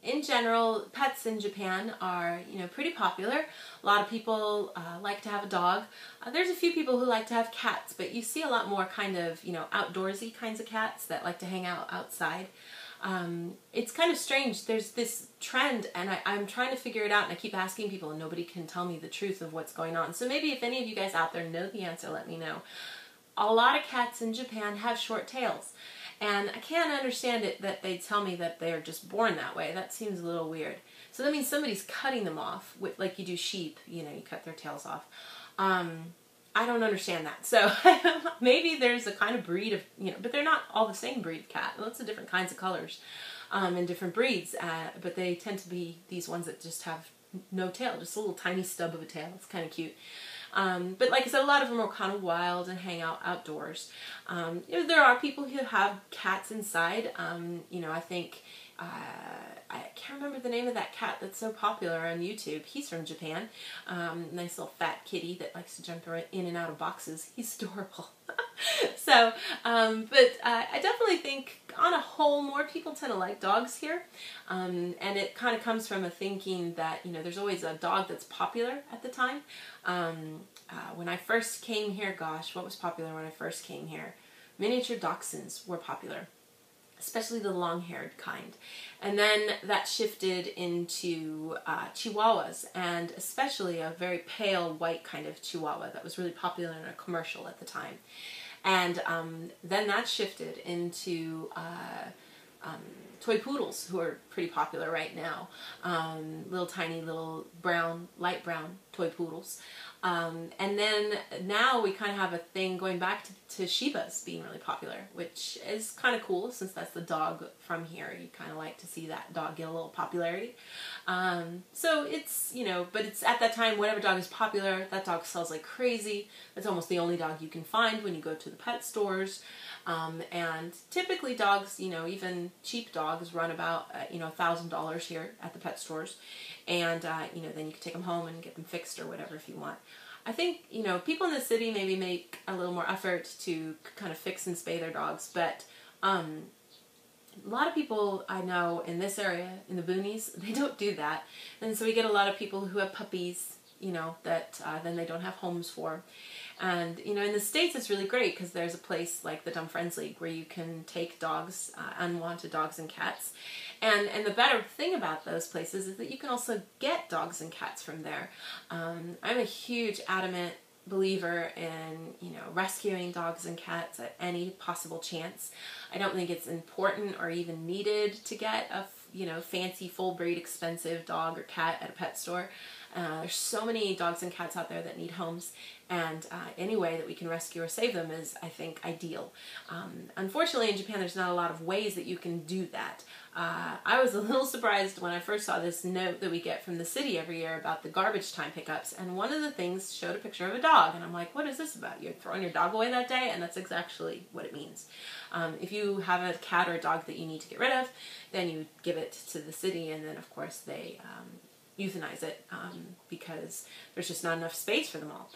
In general, pets in Japan are, pretty popular. A lot of people like to have a dog. There's a few people who like to have cats, but you see a lot more kind of, outdoorsy kinds of cats that like to hang out outside. It's kind of strange. There's this trend, and I'm trying to figure it out, and I keep asking people, and nobody can tell me the truth of what's going on. So maybe if any of you guys out there know the answer, let me know. A lot of cats in Japan have short tails. And I can't understand it that they tell me that they're just born that way. That seems a little weird. So that means somebody's cutting them off, with, like you do sheep, you cut their tails off. I don't understand that. So maybe there's a kind of breed of, but they're not all the same breed of cat. Lots of different kinds of colors and different breeds. But they tend to be these ones that just have no tail, just a little tiny stub of a tail. It's kind of cute. But like I said, a lot of them are kind of wild and hang out outdoors. There are people who have cats inside. I think, I can't remember the name of that cat that's so popular on YouTube. He's from Japan. Nice little fat kitty that likes to jump in and out of boxes. He's adorable. So, but I definitely think on a whole more people tend to like dogs here. And it kind of comes from a thinking that, there's always a dog that's popular at the time. When I first came here, gosh, what was popular when I first came here? Miniature dachshunds were popular, especially the long-haired kind. And then that shifted into chihuahuas, and especially a very pale white kind of chihuahua that was really popular in a commercial at the time. And then that shifted into toy poodles, who are pretty popular right now. Little tiny little brown, light brown toy poodles. And then now we kind of have a thing going back to Shibas being really popular, which is kind of cool since that's the dog from here. You kind of like to see that dog get a little popularity. So it's, but it's at that time, whatever dog is popular, that dog sells like crazy. That's almost the only dog you can find when you go to the pet stores. And typically dogs, even cheap dogs run about, $1,000 here at the pet stores. And, then you can take them home and get them fixed or whatever if you want. I think, people in the city maybe make a little more effort to kind of fix and spay their dogs. But a lot of people I know in this area, in the boonies, they don't do that. And so we get a lot of people who have puppies, that then they don't have homes for. And, in the States it's really great because there's a place like the Dumb Friends League where you can take dogs, unwanted dogs and cats. And the better thing about those places is that you can also get dogs and cats from there. I'm a huge adamant believer in, rescuing dogs and cats at any possible chance. I don't think it's important or even needed to get a, fancy, full breed, expensive dog or cat at a pet store. There's so many dogs and cats out there that need homes, and any way that we can rescue or save them is, I think, ideal. Unfortunately, in Japan, there's not a lot of ways that you can do that. I was a little surprised when I first saw this note that we get from the city every year about the garbage time pickups, and one of the things showed a picture of a dog, and I'm like, what is this about? You're throwing your dog away that day? And that's exactly what it means. If you have a cat or a dog that you need to get rid of, then you give it to the city, and then, of course, they euthanize it because there's just not enough space for them all.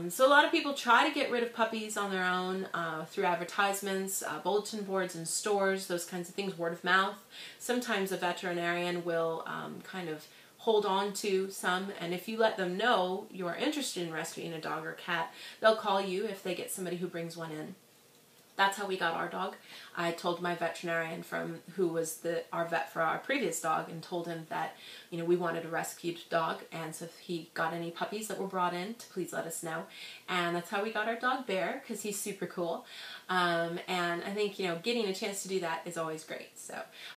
So a lot of people try to get rid of puppies on their own through advertisements, bulletin boards in stores, those kinds of things, word of mouth. Sometimes a veterinarian will kind of hold on to some, and if you let them know you're interested in rescuing a dog or cat, they'll call you if they get somebody who brings one in. That's how we got our dog. I told my veterinarian who was our vet for our previous dog, and told him that, we wanted a rescued dog, and so if he got any puppies that were brought in, to please let us know. And that's how we got our dog Bear, because he's super cool. And I think, getting a chance to do that is always great. So